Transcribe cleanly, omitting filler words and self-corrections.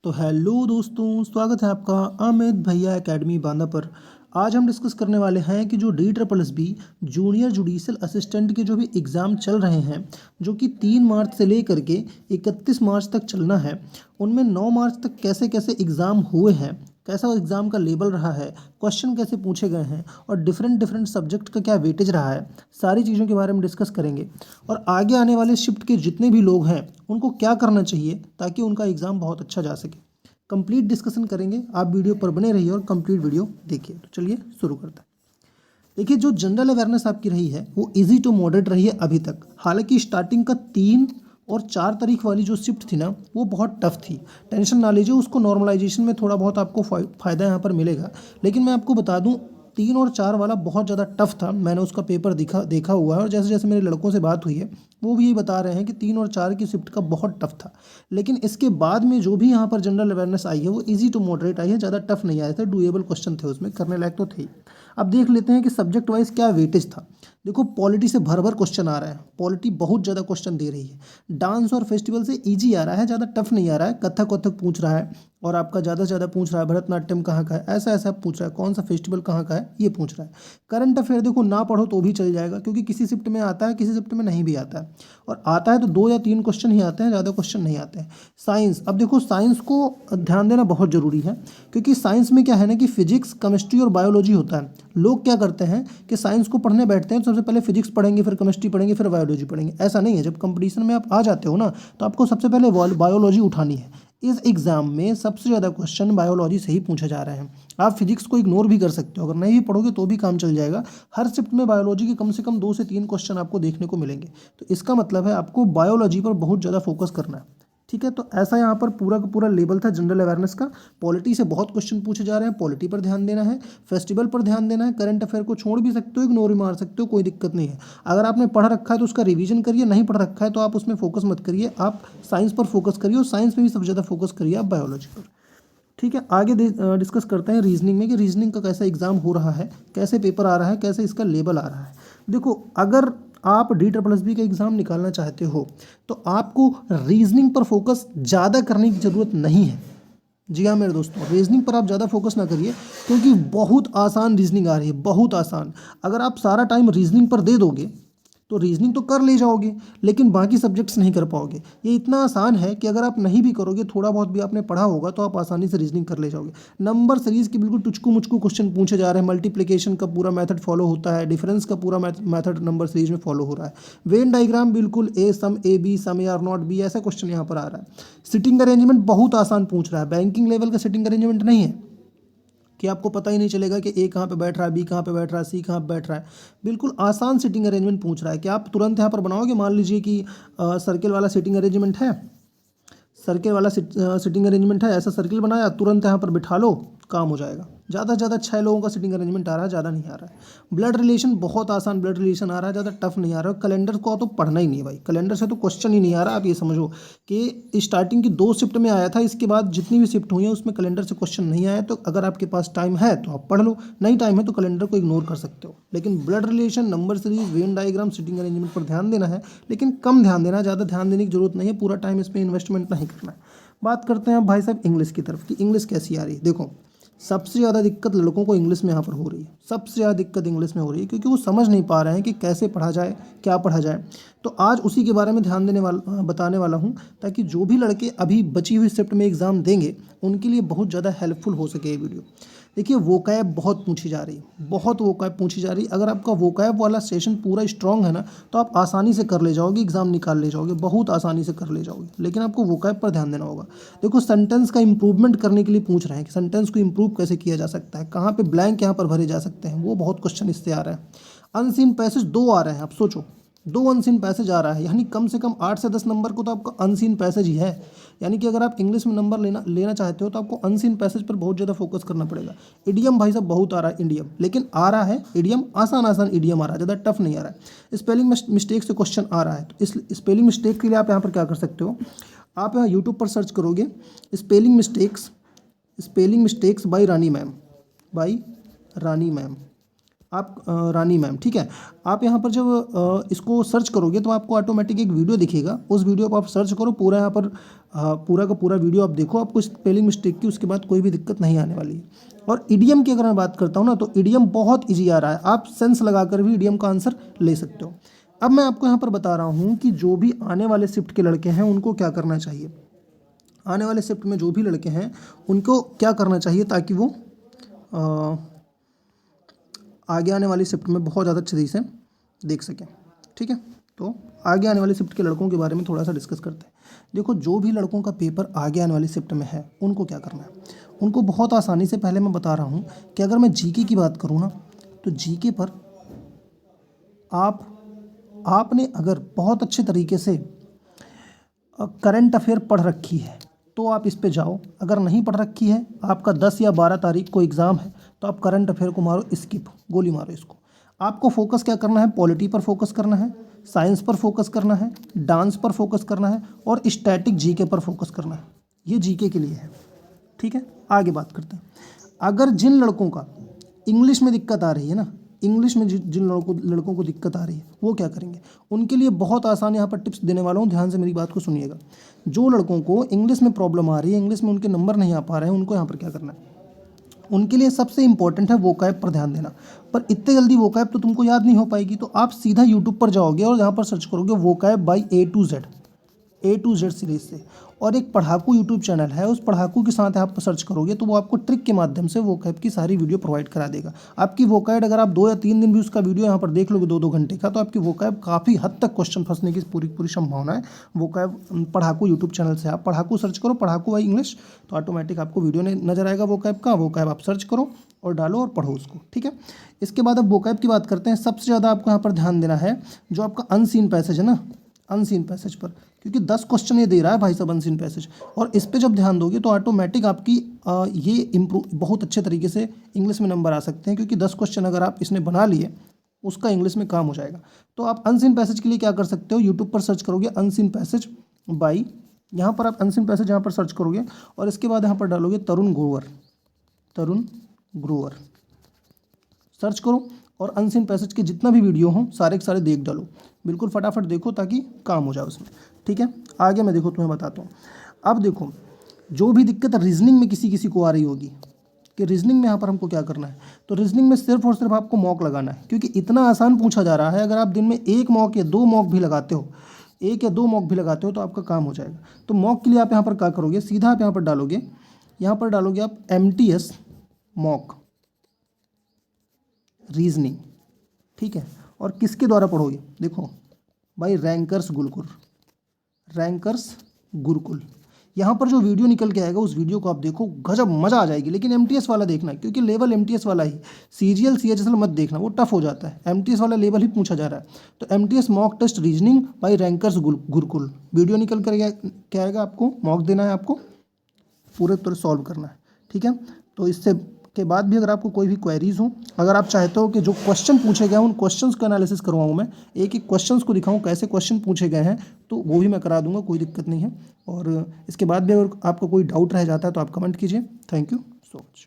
तो हेलो दोस्तों, स्वागत है आपका अमित भैया एकेडमी बांदा पर। आज हम डिस्कस करने वाले हैं कि जो DSSB जूनियर जुडिशियल असिस्टेंट के जो भी एग्ज़ाम चल रहे हैं, जो कि 3 मार्च से लेकर के 31 मार्च तक चलना है, उनमें 9 मार्च तक कैसे कैसे एग्ज़ाम हुए हैं, कैसा एग्ज़ाम का लेवल रहा है, क्वेश्चन कैसे पूछे गए हैं और डिफरेंट डिफरेंट सब्जेक्ट का क्या वेटेज रहा है, सारी चीज़ों के बारे में डिस्कस करेंगे। और आगे आने वाले शिफ्ट के जितने भी लोग हैं उनको क्या करना चाहिए ताकि उनका एग्ज़ाम बहुत अच्छा जा सके, कंप्लीट डिस्कशन करेंगे। आप वीडियो पर बने रहिए और कंप्लीट वीडियो देखिए। तो चलिए शुरू करते हैं। देखिए, जो जनरल अवेयरनेस आपकी रही है वो इजी टू मॉडरेट रही है अभी तक। हालांकि स्टार्टिंग का 3 और 4 तारीख वाली जो शिफ्ट थी ना, वो बहुत टफ थी। टेंशन ना लीजिए, उसको नॉर्मलाइजेशन में थोड़ा बहुत आपको फ़ायदा यहाँ पर मिलेगा। लेकिन मैं आपको बता दूँ, 3 और 4 वाला बहुत ज़्यादा टफ था। मैंने उसका पेपर देखा हुआ है और जैसे जैसे मेरे लड़कों से बात हुई है वो भी यही बता रहे हैं कि 3 और 4 की शिफ्ट का बहुत टफ था। लेकिन इसके बाद में जो भी यहाँ पर जनरल अवेयरनेस आई है वो इजी टू मॉडरेट आई है, ज़्यादा टफ नहीं आए थे, डूएबल क्वेश्चन थे, उसमें करने लायक तो थे ही। अब देख लेते हैं कि सब्जेक्ट वाइज क्या वेटेज था। देखो, पॉलिटी से भर भर क्वेश्चन आ रहा है, पॉलिटी बहुत ज़्यादा क्वेश्चन दे रही है। डांस और फेस्टिवल से इजी आ रहा है, ज़्यादा टफ नहीं आ रहा है। कथक वथक पूछ रहा है और आपका ज़्यादा से ज़्यादा पूछ रहा है भरतनाट्यम कहाँ का है, ऐसा ऐसा पूछ रहा है, कौन सा फेस्टिवल कहाँ का है ये पूछ रहा है। करंट अफेयर देखो, ना पढ़ो तो भी चल जाएगा, क्योंकि किसी शिफ्ट में आता है, किसी शिफ्ट में नहीं भी आता है। और आता है तो 2 या 3 क्वेश्चन ही आते हैं, ज़्यादा क्वेश्चन नहीं आते हैं। साइंस, अब देखो साइंस को ध्यान देना बहुत ज़रूरी है, क्योंकि साइंस में क्या है ना कि फिजिक्स, केमिस्ट्री और बायोलॉजी होता है। लोग क्या करते हैं कि साइंस को पढ़ने बैठते हैं तो सबसे पहले फिजिक्स पढ़ेंगे, फिर केमिस्ट्री पढ़ेंगे, फिर बायोलॉजी पढ़ेंगे। ऐसा नहीं है। जब कंपटीशन में आप आ जाते हो ना, तो आपको सबसे पहले बायोलॉजी उठानी है। इस एग्ज़ाम में सबसे ज़्यादा क्वेश्चन बायोलॉजी से ही पूछे जा रहे हैं। आप फिजिक्स को इग्नोर भी कर सकते हो, अगर नहीं भी पढ़ोगे तो भी काम चल जाएगा। हर शिफ्ट में बायोलॉजी के कम से कम 2 से 3 क्वेश्चन आपको देखने को मिलेंगे। तो इसका मतलब है आपको बायोलॉजी पर बहुत ज़्यादा फोकस करना है। ठीक है, तो ऐसा यहाँ पर पूरा का पूरा लेवल था जनरल अवेयरनेस का। पॉलिटी से बहुत क्वेश्चन पूछे जा रहे हैं, पॉलिटी पर ध्यान देना है, फेस्टिवल पर ध्यान देना है। करंट अफेयर को छोड़ भी सकते हो, इग्नोर भी मार सकते हो, कोई दिक्कत नहीं है। अगर आपने पढ़ रखा है तो उसका रिवीजन करिए, नहीं पढ़ रखा है तो आप उसमें फोकस मत करिए, आप साइंस पर फोकस करिए, और साइंस में भी सबसे ज़्यादा फोकस करिए आप बायोलॉजी पर। ठीक है, आगे डिस्कस करते हैं रीजनिंग में कि रीजनिंग का कैसा एग्जाम हो रहा है, कैसे पेपर आ रहा है, कैसे इसका लेवल आ रहा है। देखो, अगर आप DSSB का एग्ज़ाम निकालना चाहते हो तो आपको रीजनिंग पर फोकस ज़्यादा करने की ज़रूरत नहीं है। जी हाँ मेरे दोस्तों, रीजनिंग पर आप ज़्यादा फोकस ना करिए, क्योंकि बहुत आसान रीजनिंग आ रही है, बहुत आसान। अगर आप सारा टाइम रीजनिंग पर दे दोगे तो रीजनिंग तो कर ले जाओगे, लेकिन बाकी सब्जेक्ट्स नहीं कर पाओगे। ये इतना आसान है कि अगर आप नहीं भी करोगे, थोड़ा बहुत भी आपने पढ़ा होगा, तो आप आसानी से रीजनिंग कर ले जाओगे। नंबर सीरीज के बिल्कुल टुचकू मुचकू क्वेश्चन पूछे जा रहे हैं, मल्टीप्लिकेशन का पूरा मेथड फॉलो होता है, डिफरेंस का पूरा मेथड नंबर सीरीज में फॉलो हो रहा है। वेन डायग्राम बिल्कुल A some A B some A are not B, ऐसा क्वेश्चन यहाँ पर आ रहा है। सिटिंग अरेंजमेंट बहुत आसान पूछ रहा है, बैंकिंग लेवल का सिटिंग अरेंजमेंट नहीं है कि आपको पता ही नहीं चलेगा कि ए कहाँ पे बैठ रहा है, बी कहाँ पे बैठ रहा है, सी कहाँ पे बैठ रहा है। बिल्कुल आसान सिटिंग अरेंजमेंट पूछ रहा है कि आप तुरंत यहाँ पर बनाओगे। मान लीजिए कि सर्किल वाला सिटिंग अरेंजमेंट है, सर्किल वाला सिटिंग अरेंजमेंट है, ऐसा सर्किल बनाया, तुरंत यहाँ पर बिठा लो, काम हो जाएगा। ज़्यादा से ज़्यादा 6 लोगों का सिटिंग अरेंजमेंट आ रहा है, ज़्यादा नहीं आ रहा है। ब्लड रिलेशन बहुत आसान ब्लड रिलेशन आ रहा है, ज़्यादा टफ नहीं आ रहा है। कैलेंडर को तो पढ़ना ही नहीं है भाई, कैलेंडर से तो क्वेश्चन ही नहीं आ रहा। आप ये समझो कि स्टार्टिंग की 2 शिफ्ट में आया था, इसके बाद जितनी भी शिफ्ट हुई है उसमें कैलेंडर से क्वेश्चन नहीं आया। तो अगर आपके पास टाइम है तो आप पढ़ लो, नहीं टाइम है तो कैलेंडर को इग्नोर कर सकते हो। लेकिन blood relation, number series, Venn diagram, sitting arrangement पर ध्यान देना है, लेकिन कम ध्यान देना, ज़्यादा ध्यान देने की जरूरत नहीं है। पूरा टाइम इसमें इन्वेस्टमेंट नहीं करना है। बात करते हैं अब भाई साहब इंग्लिश की तरफ कि इंग्लिश कैसी आ रही है। देखो, सबसे ज़्यादा दिक्कत लड़कों को इंग्लिश में यहाँ पर हो रही है, सबसे ज़्यादा दिक्कत इंग्लिश में हो रही है, क्योंकि वो समझ नहीं पा रहे हैं कि कैसे पढ़ा जाए, क्या पढ़ा जाए। तो आज उसी के बारे में ध्यान देने वाला बताने वाला हूँ, ताकि जो भी लड़के अभी बची हुई शिफ्ट में एग्ज़ाम देंगे उनके लिए बहुत ज़्यादा हेल्पफुल हो सके ये वीडियो। देखिए, वोकैब बहुत पूछी जा रही है, बहुत वोकैब पूछी जा रही है। अगर आपका वोकैब वाला सेशन पूरा स्ट्रांग है ना, तो आप आसानी से कर ले जाओगे, एग्जाम निकाल ले जाओगे, बहुत आसानी से कर ले जाओगे। लेकिन आपको वोकैब पर ध्यान देना होगा। देखो, सेंटेंस का इंप्रूवमेंट करने के लिए पूछ रहे हैं कि सेंटेंस को इंप्रूव कैसे किया जा सकता है, कहाँ पे ब्लैंक यहाँ पर भरे जा सकते हैं, वो बहुत क्वेश्चन इससे आ रहा है। अनसीन पैसेज 2 आ रहे हैं, आप सोचो 2 अनसीन पैसेज आ रहा है, यानी कम से कम 8 से 10 नंबर को तो आपका अनसीन पैसेज ही है। यानी कि अगर आप इंग्लिश में नंबर लेना चाहते हो तो आपको अनसीन पैसेज पर बहुत ज़्यादा फोकस करना पड़ेगा। इडियम भाई साहब बहुत आ रहा है, इडियम, लेकिन आ रहा है इडियम, आसान आसान इडियम आ रहा है, ज़्यादा टफ नहीं आ रहा है। स्पेलिंग मिस्टेक से क्वेश्चन आ रहा है, तो इस स्पेलिंग मिस्टेक के लिए आप यहाँ पर क्या कर सकते हो, आप यहाँ यूट्यूब पर सर्च करोगे spelling mistakes by Rani ma'am, आप रानी मैम, ठीक है। आप यहाँ पर जब इसको सर्च करोगे तो आपको ऑटोमेटिक एक वीडियो दिखेगा, उस वीडियो को आप सर्च करो, पूरा यहाँ पर पूरा का पूरा वीडियो आप देखो, आपको स्पेलिंग मिस्टेक की उसके बाद कोई भी दिक्कत नहीं आने वाली है। और इडियम की अगर मैं बात करता हूँ ना, तो इडियम बहुत ईजी आ रहा है, आप सेंस लगाकर भी इडियम का आंसर ले सकते हो। अब मैं आपको यहाँ पर बता रहा हूँ कि जो भी आने वाले शिफ्ट के लड़के हैं उनको क्या करना चाहिए। आने वाले शिफ्ट में जो भी लड़के हैं उनको क्या करना चाहिए ताकि वो आगे आने वाली शिफ्ट में बहुत ज़्यादा अच्छे तरीके से देख सकें, ठीक है। तो आगे आने वाली शिफ्ट के लड़कों के बारे में थोड़ा सा डिस्कस करते हैं। देखो, जो भी लड़कों का पेपर आगे आने वाली शिफ्ट में है उनको क्या करना है, उनको बहुत आसानी से, पहले मैं बता रहा हूँ कि अगर मैं जीके की बात करूँ ना, तो जीके पर आपने अगर बहुत अच्छे तरीके से करंट अफेयर पढ़ रखी है तो आप इस पे जाओ। अगर नहीं पढ़ रखी है, आपका 10 या 12 तारीख को एग्ज़ाम है, तो आप करंट अफेयर को मारो स्किप, गोली मारो इसको। आपको फोकस क्या करना है, पॉलिटी पर फोकस करना है, साइंस पर फोकस करना है, डांस पर फोकस करना है और स्टैटिक जीके पर फोकस करना है। ये जीके के लिए है, ठीक है। आगे बात करते हैं। अगर जिन लड़कों का इंग्लिश में दिक्कत आ रही है ना, इंग्लिश में जिन लड़कों को दिक्कत आ रही है वो क्या करेंगे, उनके लिए बहुत आसान यहाँ पर टिप्स देने वाला हूँ, ध्यान से मेरी बात को सुनिएगा। जो लड़कों को इंग्लिश में प्रॉब्लम आ रही है, इंग्लिश में उनके नंबर नहीं आ पा रहे हैं, उनको यहाँ पर क्या करना है, उनके लिए सबसे इंपॉर्टेंट है वोकैब पर ध्यान देना। पर इतने जल्दी वोकैब तो तुमको याद नहीं हो पाएगी, तो आप सीधा यूट्यूब पर जाओगे और यहाँ पर सर्च करोगे vocab by A to Z series से, और एक पढ़ाकू यूट्यूब चैनल है, उस पढ़ाकू के साथ आप सर्च करोगे तो वो आपको ट्रिक के माध्यम से वोकैब की सारी वीडियो प्रोवाइड करा देगा। आपकी वोकैब अगर आप 2 या 3 दिन भी उसका वीडियो यहाँ पर देख लोगे 2-2 घंटे का, तो आपकी वोकैब काफ़ी हद तक क्वेश्चन फंसने की पूरी संभावना है। वोकैब पढ़ाकू यूट्यूब चैनल से, आप पढ़ाकू सर्च करो, पढ़ाकू बाई इंग्लिश, तो ऑटोमेटिक आपको वीडियो नजर आएगा वोकैब का। वोकैब आप सर्च करो और डालो और पढ़ो उसको, ठीक है। इसके बाद अब वोकैब की बात करते हैं। सबसे ज़्यादा आपको यहाँ पर ध्यान देना है जो आपका अनसीन पैसेज है ना, अनसीन पैसेज पर, क्योंकि 10 क्वेश्चन ये दे रहा है भाई साहब अनसीन पैसेज, और इस पे जब ध्यान दोगे तो ऑटोमेटिक आपकी ये इम्प्रूव बहुत अच्छे तरीके से इंग्लिश में नंबर आ सकते हैं, क्योंकि 10 क्वेश्चन अगर आप इसने बना लिए उसका इंग्लिश में काम हो जाएगा। तो आप अनसीन पैसेज के लिए क्या कर सकते हो, यूट्यूब पर सर्च करोगे अनसीन पैसेज बाई, यहाँ पर आप अनसीन पैसेज यहाँ पर सर्च करोगे और इसके बाद यहाँ पर डालोगे तरुण ग्रोवर, सर्च करो और अनसीन पैसेज के जितना भी वीडियो हो सारे के सारे देख डालो, बिल्कुल फटाफट देखो ताकि काम हो जाए उसमें, ठीक है। आगे मैं देखो तुम्हें बताता हूँ। अब देखो, जो भी दिक्कत रीजनिंग में किसी को आ रही होगी कि रीजनिंग में यहाँ पर हमको क्या करना है, तो रीजनिंग में सिर्फ और सिर्फ आपको मॉक लगाना है, क्योंकि इतना आसान पूछा जा रहा है। अगर आप दिन में 1 मॉक या 2 मॉक भी लगाते हो, 1 या 2 मॉक भी लगाते हो तो आपका काम हो जाएगा। तो मॉक के लिए आप यहाँ पर क्या करोगे, सीधा आप यहाँ पर डालोगे आप MTS मॉक रीजनिंग, ठीक है। और किसके द्वारा पढ़ोगे, देखो भाई रैंकर्स गुरुकुल। यहाँ पर जो वीडियो निकल के आएगा उस वीडियो को आप देखो, गजब मज़ा आ जाएगी। लेकिन MTS वाला देखना, क्योंकि लेवल MTS वाला ही, CGL CHSL मत देखना, वो टफ हो जाता है। MTS वाला लेवल ही पूछा जा रहा है। तो MTS mock test reasoning by rankers Gurukul, video निकल कर क्या आएगा, आपको मॉक देना है, आपको पूरे तरह सॉल्व करना है, ठीक है। तो इससे के बाद भी अगर आपको कोई भी क्वेरीज हो, अगर आप चाहते हो कि जो क्वेश्चन पूछे गए हैं उन क्वेश्चंस का एनालिसिस करवाऊँ, मैं एक एक क्वेश्चंस को दिखाऊँ कैसे क्वेश्चन पूछे गए हैं, तो वो भी मैं करा दूंगा, कोई दिक्कत नहीं है। और इसके बाद भी अगर आपको कोई डाउट रह जाता है तो आप कमेंट कीजिए। Thank you so much.